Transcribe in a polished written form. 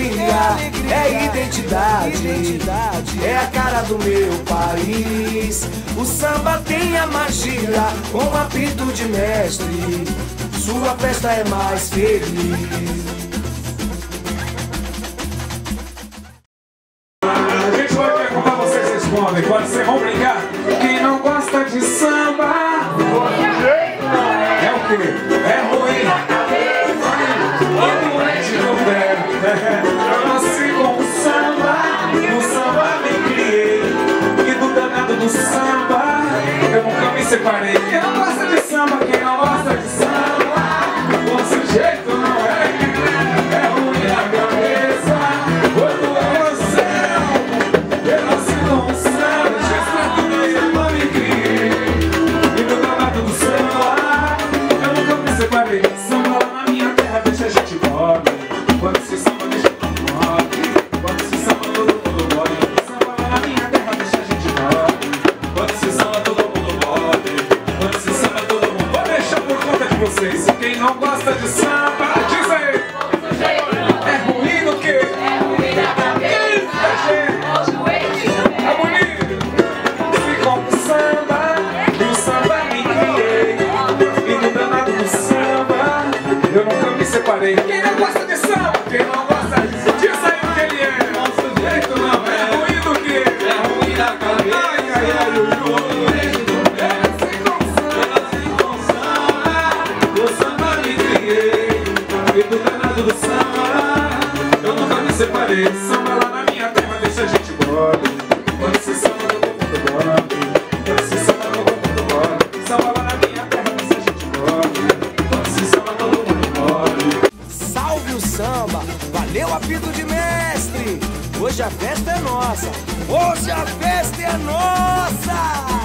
alegria, é identidade, é a cara do meu país. O samba tem a magia, com um apito de mestre, sua festa é mais feliz. A gente vai perguntar, vocês respondem, pode ser, vamos brincar? Quem não gosta de samba é o quê? É ruim. Eu nasci com o samba me criei. E do danado do samba eu nunca me separei. Quem não gosta de samba, quem não gosta de samba, o sujeito não é ruim na cabeça. Quando é você, eu nasci com o samba, do samba me criei. E do danado do samba eu nunca me separei. Samba lá na minha terra deixa a gente mole. Quando se samba deixa todo mole. Quando se samba todo mundo mole. Samba lá na minha terra deixa a gente mole. Quando se samba todo mundo mole. Quando se samba todo mundo. Vou deixar por conta de vocês. Quem não gosta de samba, diz aí. É ruim do quê? É ruim da cabeça. É bonito. Se com o samba, do samba me criei. E do danado do samba eu nunca me separei. Quem não gosta de samba? Quem não gosta de samba? Diz aí o que ele é. Nosso jeito não é ruim do que? É ruim da cabeça. Ai, ai, ai, do samba me criei. E do danado do samba eu nunca me separei. Samba lá na minha terra deixa a gente mole. Quando se samba todo mundo mole. Quando se samba todo mundo mole. Samba lá na minha terra deixa a gente mole. Quando se samba todo mundo mole. Salve o samba, valeu apito de mestre. Hoje a festa é nossa, hoje a festa é nossa.